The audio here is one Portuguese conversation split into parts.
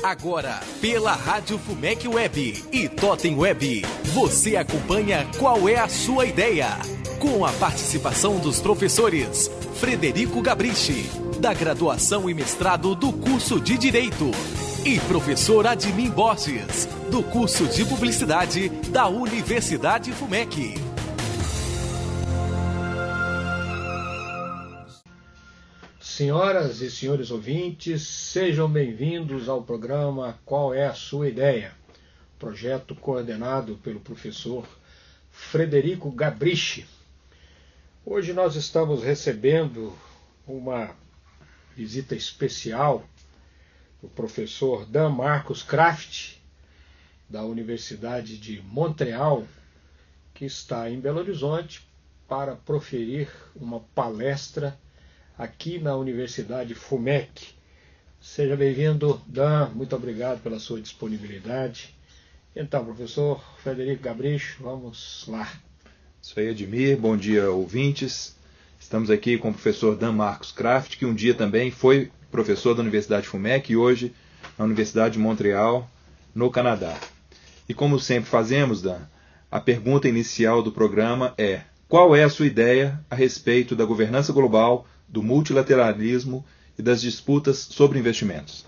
Agora, pela Rádio FUMEC Web e Totem Web, você acompanha Qual é a Sua Ideia? Com a participação dos professores Frederico Gabrichi, da graduação e mestrado do curso de Direito, e professor Admin Borges, do curso de Publicidade da Universidade FUMEC. Senhoras e senhores ouvintes, sejam bem-vindos ao programa Qual é a Sua Ideia? Projeto coordenado pelo professor Frederico Gabrichi. Hoje nós estamos recebendo uma visita especial do professor Dan Marcus Kraft, da Universidade de Montreal, que está em Belo Horizonte para proferir uma palestra aqui na Universidade FUMEC. Seja bem-vindo, Dan, muito obrigado pela sua disponibilidade. Então, professor Frederico Gabrichi, vamos lá. Isso aí, Edmir, bom dia, ouvintes. Estamos aqui com o professor Dan Marcus Kraft, que um dia também foi professor da Universidade FUMEC e hoje na Universidade de Montreal, no Canadá. E como sempre fazemos, Dan, a pergunta inicial do programa é: qual é a sua ideia a respeito da governança global, do multilateralismo e das disputas sobre investimentos?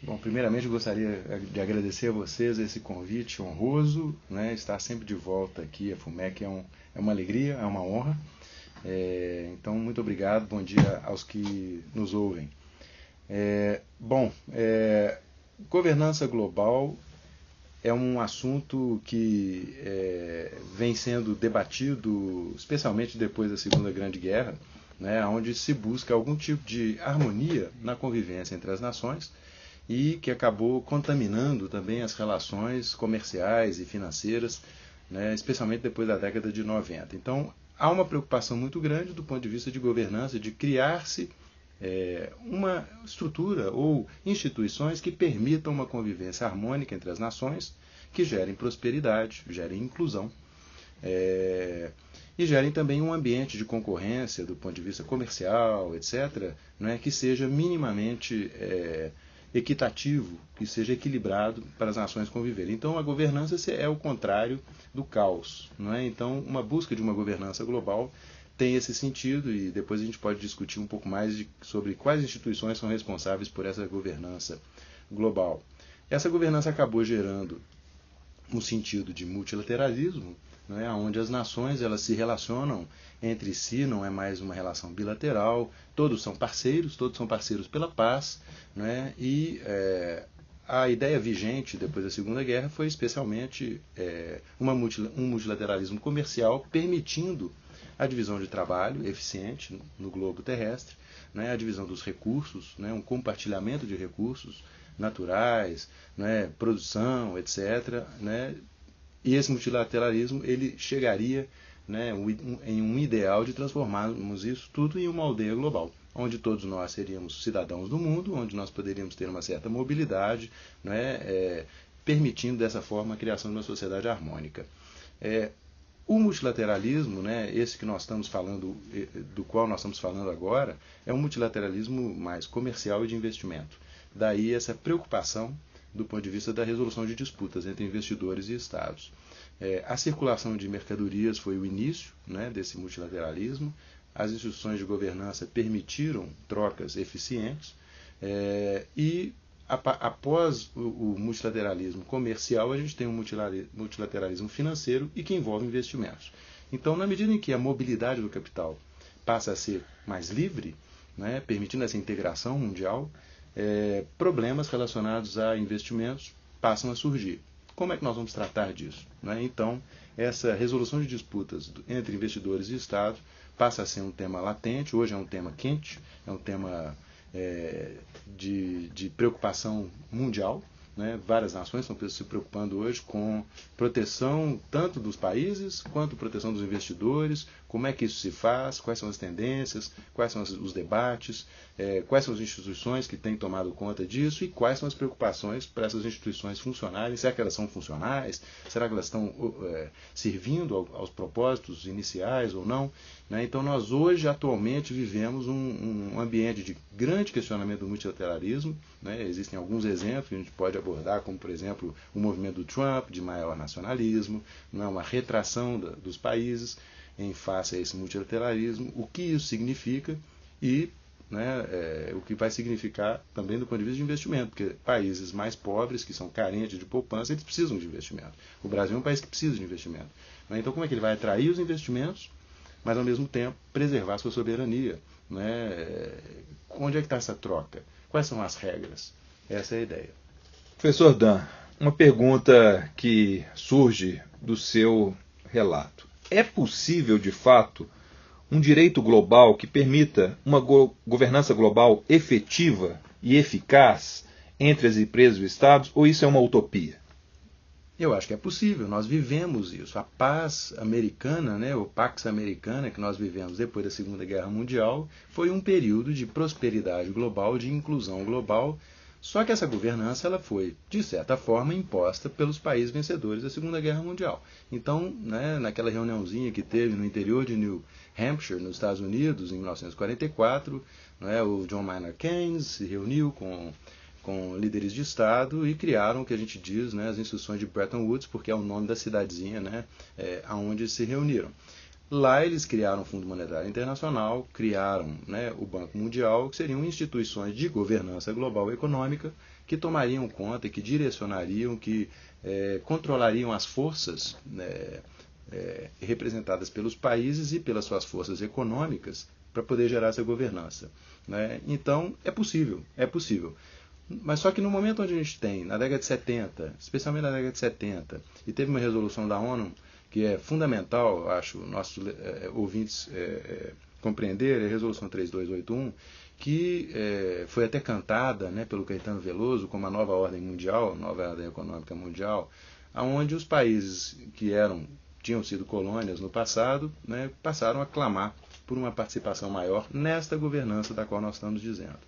Bom, primeiramente eu gostaria de agradecer a vocês esse convite honroso, né? Estar sempre de volta aqui, a FUMEC é uma alegria, é uma honra. Então, muito obrigado, bom dia aos que nos ouvem. Governança global é um assunto que vem sendo debatido, especialmente depois da Segunda Grande Guerra, né, onde se busca algum tipo de harmonia na convivência entre as nações e que acabou contaminando também as relações comerciais e financeiras, né, especialmente depois da década de 90. Então, há uma preocupação muito grande do ponto de vista de governança, de criar-se uma estrutura ou instituições que permitam uma convivência harmônica entre as nações, que gerem prosperidade, gerem inclusão, e gerem também um ambiente de concorrência do ponto de vista comercial, etc., né, que seja minimamente equitativo, que seja equilibrado para as nações conviverem. Então, a governança é o contrário do caos. Não é? Então, uma busca de uma governança global tem esse sentido, e depois a gente pode discutir um pouco mais sobre quais instituições são responsáveis por essa governança global. Essa governança acabou gerando um sentido de multilateralismo, né, onde as nações elas se relacionam entre si, não é mais uma relação bilateral, todos são parceiros pela paz, né, e a ideia vigente depois da Segunda Guerra foi especialmente um multilateralismo comercial, permitindo a divisão de trabalho eficiente no globo terrestre, né, a divisão dos recursos, né, um compartilhamento de recursos naturais, né, produção, etc., né, e esse multilateralismo ele chegaria, né, em um ideal de transformarmos isso tudo em uma aldeia global, onde todos nós seríamos cidadãos do mundo, onde nós poderíamos ter uma certa mobilidade, né, permitindo dessa forma a criação de uma sociedade harmônica. O multilateralismo, né, esse que nós estamos falando, do qual nós estamos falando agora, é um multilateralismo mais comercial e de investimento. Daí essa preocupação do ponto de vista da resolução de disputas entre investidores e estados. A circulação de mercadorias foi o início, né, desse multilateralismo. As instituições de governança permitiram trocas eficientes e após o multilateralismo comercial, a gente tem um multilateralismo financeiro e que envolve investimentos. Então, na medida em que a mobilidade do capital passa a ser mais livre, né, permitindo essa integração mundial, problemas relacionados a investimentos passam a surgir. Como é que nós vamos tratar disso? Né? Então, essa resolução de disputas entre investidores e Estados passa a ser um tema latente, hoje é um tema quente, é um tema de preocupação mundial. Né? Várias nações estão se preocupando hoje com proteção tanto dos países, quanto proteção dos investidores, como é que isso se faz, quais são as tendências, quais são os debates, quais são as instituições que têm tomado conta disso e quais são as preocupações para essas instituições funcionarem. Será que elas são funcionais? Será que elas estão servindo aos propósitos iniciais ou não? Né? Então nós hoje, atualmente, vivemos um ambiente de grande questionamento do multilateralismo. Né? Existem alguns exemplos que a gente pode abordar, como, por exemplo, o movimento do Trump, de maior nacionalismo, né? Uma retração dos países em face a esse multilateralismo, o que isso significa e o que vai significar também do ponto de vista de investimento, porque países mais pobres, que são carentes de poupança, eles precisam de investimento. O Brasil é um país que precisa de investimento. Né? Então como é que ele vai atrair os investimentos, mas ao mesmo tempo preservar a sua soberania? Né? Onde é que está essa troca? Quais são as regras? Essa é a ideia. Professor Dan, uma pergunta que surge do seu relato. É possível, de fato, um direito global que permita uma governança global efetiva e eficaz entre as empresas e os Estados, ou isso é uma utopia? Eu acho que é possível, nós vivemos isso. A paz americana, né, ou Pax Americana, que nós vivemos depois da Segunda Guerra Mundial, foi um período de prosperidade global, de inclusão global. Só que essa governança ela foi, de certa forma, imposta pelos países vencedores da Segunda Guerra Mundial. Então, né, naquela reuniãozinha que teve no interior de New Hampshire, nos Estados Unidos, em 1944, né, o John Maynard Keynes se reuniu com líderes de Estado e criaram o que a gente diz, né, as instruções de Bretton Woods, porque é o nome da cidadezinha, né, onde se reuniram. Lá eles criaram o Fundo Monetário Internacional, criaram, né, o Banco Mundial, que seriam instituições de governança global econômica que tomariam conta e que direcionariam, que controlariam as forças representadas pelos países e pelas suas forças econômicas para poder gerar essa governança. Né? Então, é possível. Mas só que no momento onde a gente tem, na década de 70, especialmente na década de 70, e teve uma resolução da ONU que é fundamental, acho, nossos ouvintes compreender, é a Resolução 3281, que foi até cantada, né, pelo Caetano Veloso como a nova ordem mundial, nova ordem econômica mundial, onde os países que tinham sido colônias no passado, né, passaram a clamar por uma participação maior nesta governança da qual nós estamos dizendo.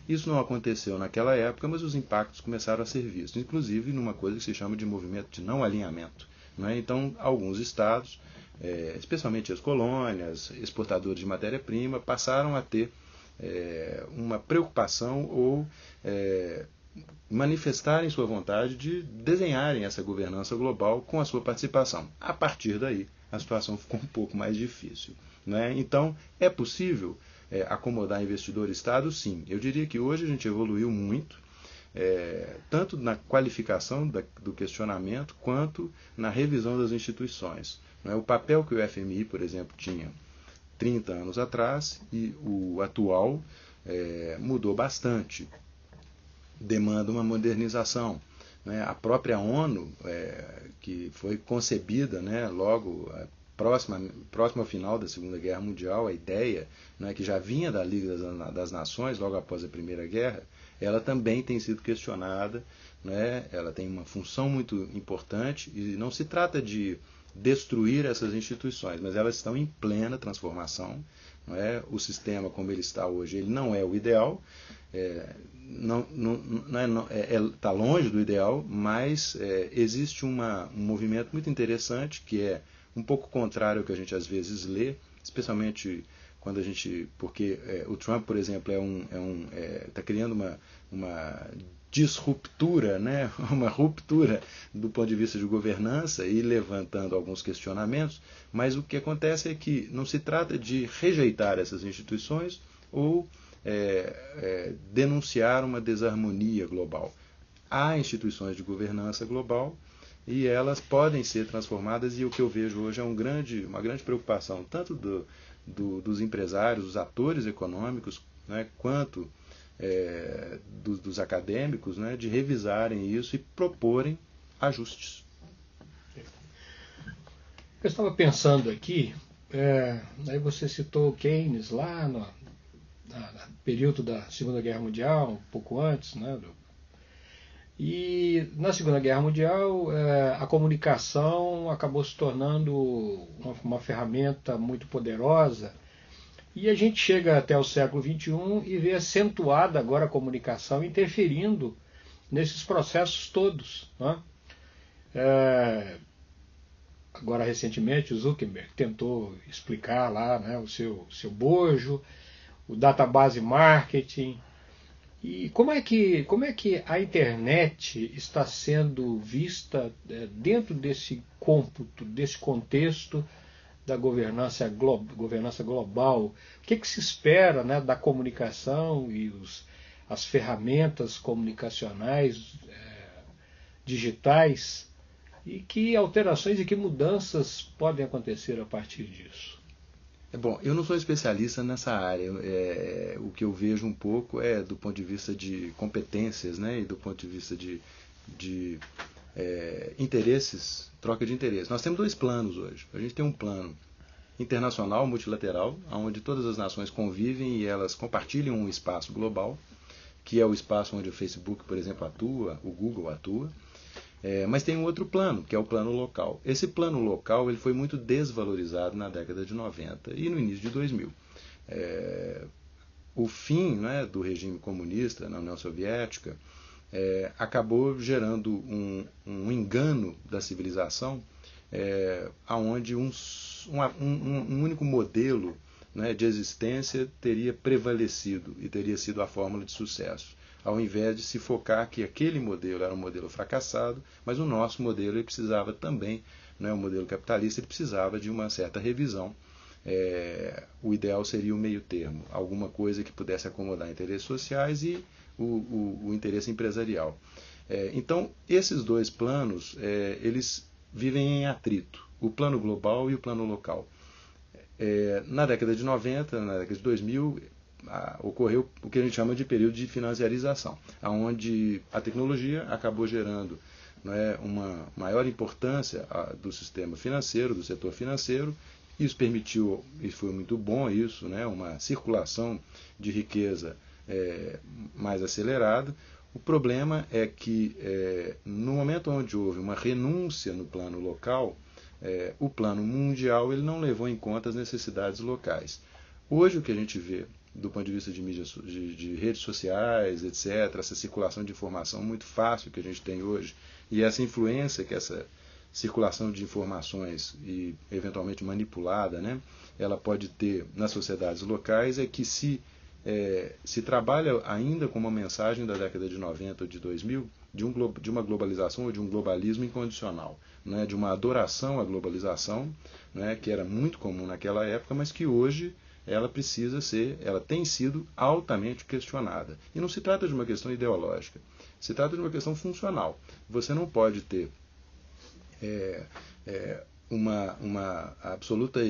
Isso não aconteceu naquela época, mas os impactos começaram a ser vistos, inclusive numa coisa que se chama de movimento de não alinhamento. Né? Então, alguns estados, especialmente as colônias, exportadores de matéria-prima, passaram a ter uma preocupação ou manifestarem sua vontade de desenharem essa governança global com a sua participação. A partir daí, a situação ficou um pouco mais difícil. Né? Então, é possível acomodar investidor e Estado? Sim. Eu diria que hoje a gente evoluiu muito, tanto na qualificação do questionamento, quanto na revisão das instituições. Né? O papel que o FMI, por exemplo, tinha 30 anos atrás e o atual mudou bastante. Demanda uma modernização. Né? A própria ONU, que foi concebida, né, logo próximo ao final da Segunda Guerra Mundial, a ideia, né, que já vinha da Liga das Nações, logo após a Primeira Guerra, ela também tem sido questionada, né? Ela tem uma função muito importante e não se trata de destruir essas instituições, mas elas estão em plena transformação. Não é? O sistema como ele está hoje, ele não é o ideal, está longe do ideal, mas existe um movimento muito interessante que é um pouco contrário ao que a gente às vezes lê, especialmente quando a gente, porque o Trump, por exemplo, está criando uma disruptura, né? Uma ruptura do ponto de vista de governança e levantando alguns questionamentos, mas o que acontece é que não se trata de rejeitar essas instituições ou denunciar uma desarmonia global. Há instituições de governança global e elas podem ser transformadas, e o que eu vejo hoje é uma grande preocupação tanto dos empresários, dos atores econômicos, né, quanto dos acadêmicos, né, de revisarem isso e proporem ajustes. Eu estava pensando aqui, aí você citou Keynes lá no período da Segunda Guerra Mundial, um pouco antes, né, E na Segunda Guerra Mundial, a comunicação acabou se tornando uma ferramenta muito poderosa. E a gente chega até o século XXI e vê acentuada agora a comunicação interferindo nesses processos todos, né? Agora, recentemente, o Zuckerberg tentou explicar lá, né, o seu bojo, o database marketing. E como é que a internet está sendo vista dentro desse cômputo, desse contexto da governança global? O que se espera, né, da comunicação e as ferramentas comunicacionais digitais, e que alterações e que mudanças podem acontecer a partir disso? Bom, eu não sou especialista nessa área. O que eu vejo um pouco é do ponto de vista de competências, né, e do ponto de vista de interesses, troca de interesses. Nós temos dois planos hoje. A gente tem um plano internacional, multilateral, onde todas as nações convivem e elas compartilham um espaço global, que é o espaço onde o Facebook, por exemplo, atua, o Google atua. Mas tem um outro plano, que é o plano local. Esse plano local ele foi muito desvalorizado na década de 90 e no início de 2000. O fim, né, do regime comunista na União Soviética acabou gerando um engano da civilização, onde um único modelo, né, de existência teria prevalecido e teria sido a fórmula de sucesso, ao invés de se focar que aquele modelo era um modelo fracassado, mas o nosso modelo ele precisava também, né, o modelo capitalista ele precisava de uma certa revisão. O ideal seria o meio termo, alguma coisa que pudesse acomodar interesses sociais e o interesse empresarial. Então, esses dois planos, eles vivem em atrito, o plano global e o plano local. Na década de 90, na década de 2000, ocorreu o que a gente chama de período de financiarização, onde a tecnologia acabou gerando, né, uma maior importância do sistema financeiro, do setor financeiro. Isso permitiu, e foi muito bom isso, né, uma circulação de riqueza mais acelerada. O problema é que no momento onde houve uma renúncia no plano local, o plano mundial ele não levou em conta as necessidades locais. Hoje o que a gente vê do ponto de vista de mídias, de redes sociais, etc., essa circulação de informação muito fácil que a gente tem hoje, e essa influência que essa circulação de informações, e eventualmente manipulada, né, ela pode ter nas sociedades locais, é que se trabalha ainda com uma mensagem da década de 90 ou de 2000, de uma globalização ou de um globalismo incondicional, né, de uma adoração à globalização, né, que era muito comum naquela época, mas que hoje ela tem sido altamente questionada. E não se trata de uma questão ideológica, se trata de uma questão funcional. Você não pode ter uma absoluta...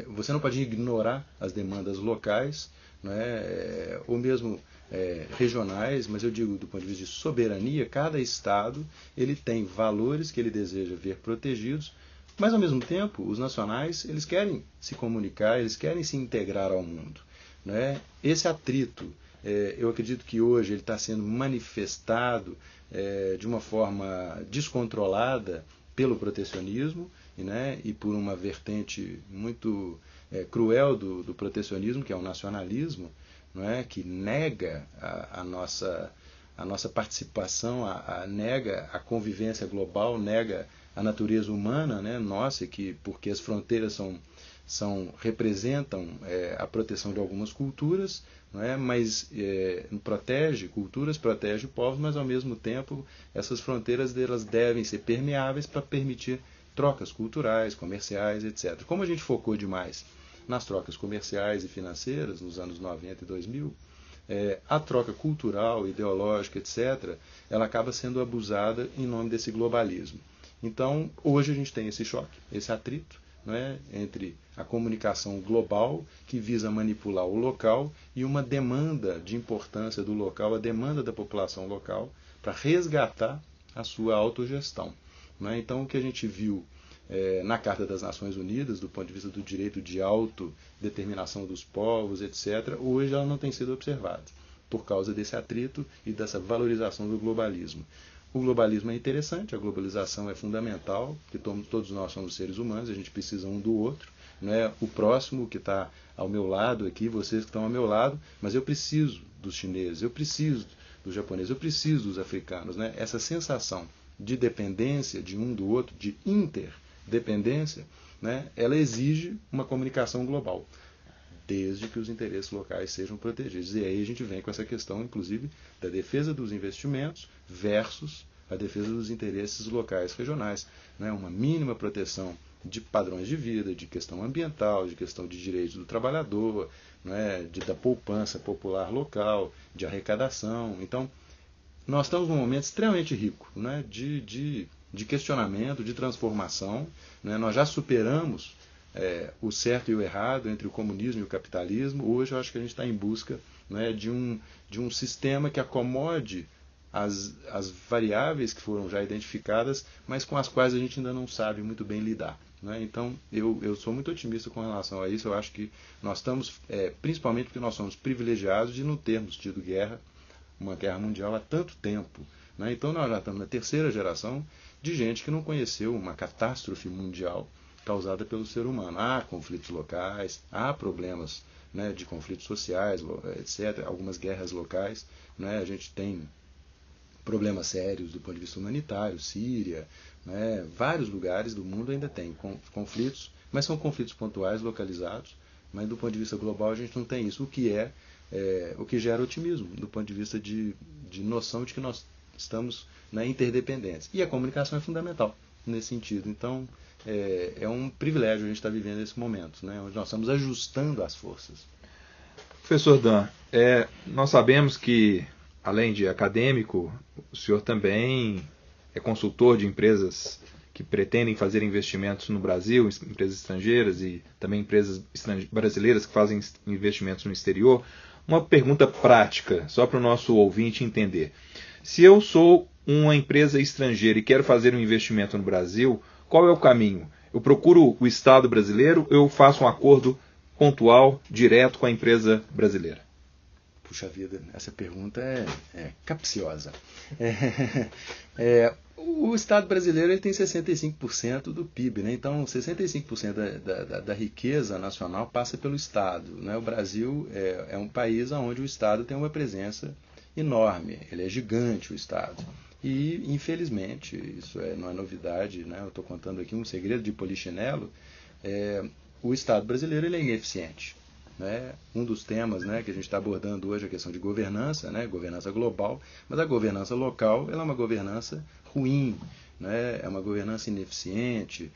Você não pode ignorar as demandas locais, né, ou mesmo regionais, mas eu digo do ponto de vista de soberania, cada Estado ele tem valores que ele deseja ver protegidos, mas, ao mesmo tempo, os nacionais eles querem se comunicar, eles querem se integrar ao mundo, né? Esse atrito, eu acredito que hoje ele está sendo manifestado de uma forma descontrolada pelo protecionismo, né? E por uma vertente muito cruel do protecionismo, que é o nacionalismo, né? Que nega a nossa participação, nega a convivência global, nega a natureza humana, né, nossa, porque as fronteiras representam a proteção de algumas culturas, não é? Mas protege culturas, protege povos, mas ao mesmo tempo essas fronteiras delas devem ser permeáveis para permitir trocas culturais, comerciais, etc. Como a gente focou demais nas trocas comerciais e financeiras nos anos 90 e 2000, a troca cultural, ideológica, etc., ela acaba sendo abusada em nome desse globalismo. Então, hoje a gente tem esse choque, esse atrito, né, entre a comunicação global, que visa manipular o local, e uma demanda de importância do local, a demanda da população local, para resgatar a sua autogestão. Né? Então, o que a gente viu na Carta das Nações Unidas, do ponto de vista do direito de autodeterminação dos povos, etc., hoje ela não tem sido observada, por causa desse atrito e dessa valorização do globalismo. O globalismo é interessante, a globalização é fundamental, porque todos nós somos seres humanos, a gente precisa um do outro. Não é o próximo que está ao meu lado aqui, vocês que estão ao meu lado, mas eu preciso dos chineses, eu preciso dos japoneses, eu preciso dos africanos. Né? Essa sensação de dependência de um do outro, de interdependência, né? Ela exige uma comunicação global, desde que os interesses locais sejam protegidos. E aí a gente vem com essa questão, inclusive, da defesa dos investimentos versus a defesa dos interesses locais regionais. Né? Uma mínima proteção de padrões de vida, de questão ambiental, de questão de direitos do trabalhador, né? Da poupança popular local, de arrecadação. Então, nós estamos num momento extremamente rico, né? de questionamento, de transformação. Né? Nós já superamos o certo e o errado entre o comunismo e o capitalismo. Hoje eu acho que a gente está em busca, né, de um sistema que acomode as variáveis que foram já identificadas, mas com as quais a gente ainda não sabe muito bem lidar. Né? Então eu sou muito otimista com relação a isso. Eu acho que nós estamos, principalmente porque nós somos privilegiados de não termos tido uma guerra mundial há tanto tempo. Né? Então nós já estamos na terceira geração de gente que não conheceu uma catástrofe mundial causada pelo ser humano. Há conflitos locais, há problemas, né, de conflitos sociais, etc., algumas guerras locais. Né? A gente tem problemas sérios do ponto de vista humanitário, Síria, né? Vários lugares do mundo ainda tem conflitos, mas são conflitos pontuais, localizados, mas do ponto de vista global a gente não tem isso, o que gera otimismo, do ponto de vista de noção de que nós estamos, né, interdependentes. E a comunicação é fundamental nesse sentido. Então, é um privilégio a gente estar vivendo esse momento, né, onde nós estamos ajustando as forças. Professor Dan, nós sabemos que, além de acadêmico, o senhor também é consultor de empresas que pretendem fazer investimentos no Brasil, empresas estrangeiras e também empresas brasileiras que fazem investimentos no exterior. Uma pergunta prática, só para o nosso ouvinte entender. Se eu sou uma empresa estrangeira e quero fazer um investimento no Brasil, qual é o caminho? Eu procuro o Estado brasileiro ou eu faço um acordo pontual, direto com a empresa brasileira? Puxa vida, essa pergunta é capciosa. O Estado brasileiro ele tem 65% do PIB, né? Então 65% da riqueza nacional passa pelo Estado. Né? O Brasil é um país onde o Estado tem uma presença enorme, ele é gigante, o Estado. E, infelizmente, isso não é novidade, né? Eu estou contando aqui um segredo de polichinelo, o Estado brasileiro ele é ineficiente. Né? Um dos temas, né, que a gente está abordando hoje é a questão de governança, né, governança global, mas a governança local ela é uma governança ruim, né, é uma governança ineficiente.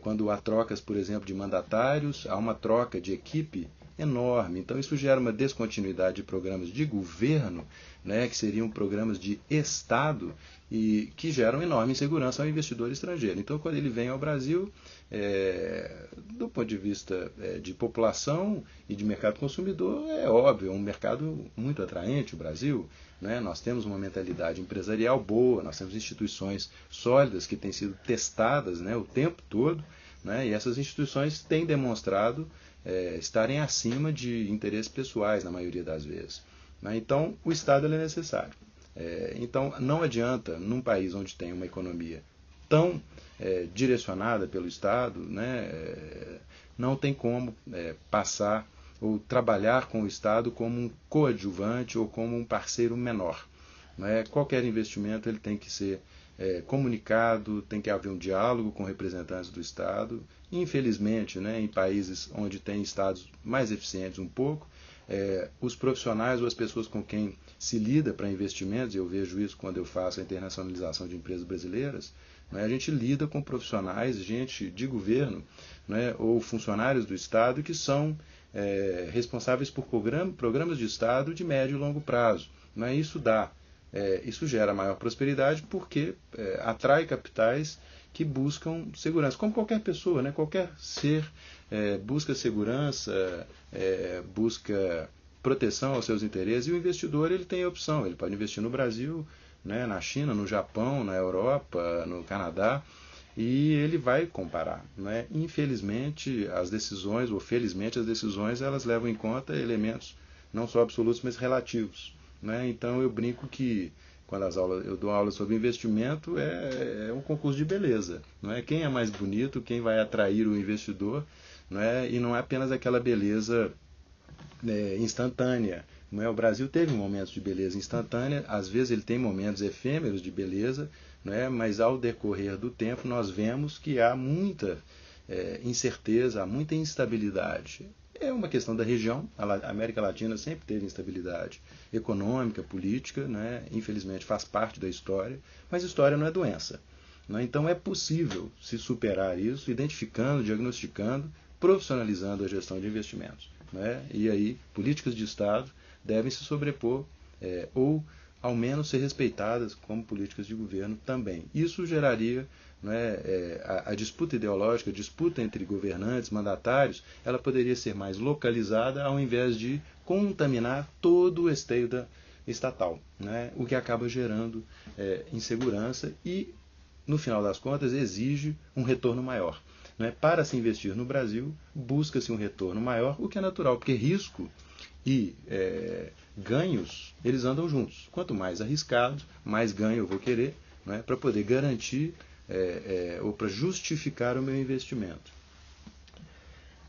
Quando há trocas, por exemplo, de mandatários, há uma troca de equipe enorme. Então isso gera uma descontinuidade de programas de governo, né, que seriam programas de Estado e que geram enorme insegurança ao investidor estrangeiro. Então quando ele vem ao Brasil, do ponto de vista de população e de mercado consumidor, é óbvio, é um mercado muito atraente o Brasil. Né? Nós temos uma mentalidade empresarial boa, nós temos instituições sólidas que têm sido testadas, né, o tempo todo, né? E essas instituições têm demonstrado estarem acima de interesses pessoais na maioria das vezes. Né? Então o Estado ele é necessário. Então não adianta, num país onde tem uma economia tão direcionada pelo Estado, né, não tem como passar ou trabalhar com o Estado como um coadjuvante ou como um parceiro menor. Né? Qualquer investimento ele tem que ser comunicado, tem que haver um diálogo com representantes do Estado. Infelizmente, né, em países onde tem estados mais eficientes um pouco, os profissionais ou as pessoas com quem se lida para investimentos, e eu vejo isso quando eu faço a internacionalização de empresas brasileiras, né, a gente lida com profissionais, gente de governo, né, ou funcionários do Estado que são responsáveis por programas de Estado de médio e longo prazo. Né, isso gera maior prosperidade porque atrai capitais que buscam segurança, como qualquer pessoa, né? Qualquer ser busca segurança, busca proteção aos seus interesses, e o investidor ele tem a opção, ele pode investir no Brasil, né, na China, no Japão, na Europa, no Canadá, e ele vai comparar. Né? Infelizmente, as decisões, ou felizmente as decisões, elas levam em conta elementos não só absolutos, mas relativos. né? Então eu brinco que quando eu dou aula sobre investimento, é um concurso de beleza, não é? Quem é mais bonito, quem vai atrair o investidor, não é? E não é apenas aquela beleza instantânea, não é? O Brasil teve momentos de beleza instantânea, às vezes ele tem momentos efêmeros de beleza, não é? Mas ao decorrer do tempo nós vemos que há muita incerteza, há muita instabilidade. É uma questão da região, a América Latina sempre teve instabilidade econômica, política, né? Infelizmente faz parte da história, mas história não é doença, né? Então é possível se superar isso, identificando, diagnosticando, profissionalizando a gestão de investimentos, né? E aí políticas de Estado devem se sobrepor ou ao menos ser respeitadas como políticas de governo também. Isso geraria, a disputa ideológica, a disputa entre governantes, mandatários, ela poderia ser mais localizada ao invés de contaminar todo o esteio estatal, né? O que acaba gerando insegurança e, no final das contas, exige um retorno maior, né? Para se investir no Brasil, busca-se um retorno maior, o que é natural, porque risco e ganhos, eles andam juntos. Quanto mais arriscado, mais ganho eu vou querer, né? Para poder garantir ou para justificar o meu investimento.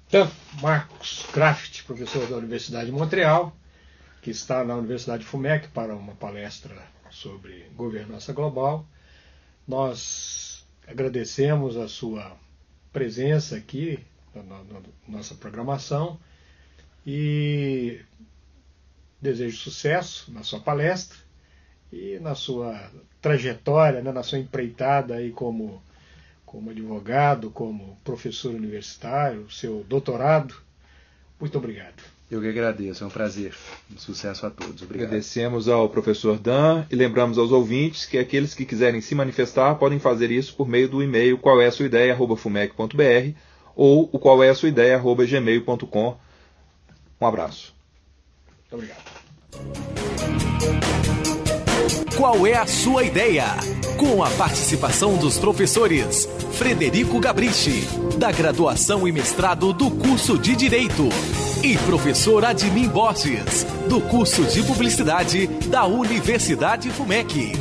Dan Marcos Kraft, professor da Universidade de Montreal, que está na Universidade FUMEC para uma palestra sobre governança global. Nós agradecemos a sua presença aqui na nossa programação e desejo sucesso na sua palestra e na sua trajetória, né, na sua empreitada aí como advogado, como professor universitário, seu doutorado. Muito obrigado. Eu que agradeço, é um prazer. Sucesso a todos. Obrigado. Agradecemos ao professor Dan e lembramos aos ouvintes que aqueles que quiserem se manifestar podem fazer isso por meio do e-mail qualéasuaideia@fumec.br ou o qualéasuaideia@gmail.com. Um abraço. Muito obrigado. Qual é a sua ideia? Com a participação dos professores Frederico Gabrichi, da graduação e mestrado do curso de Direito, e professor Admin Borges, do curso de Publicidade da Universidade FUMEC.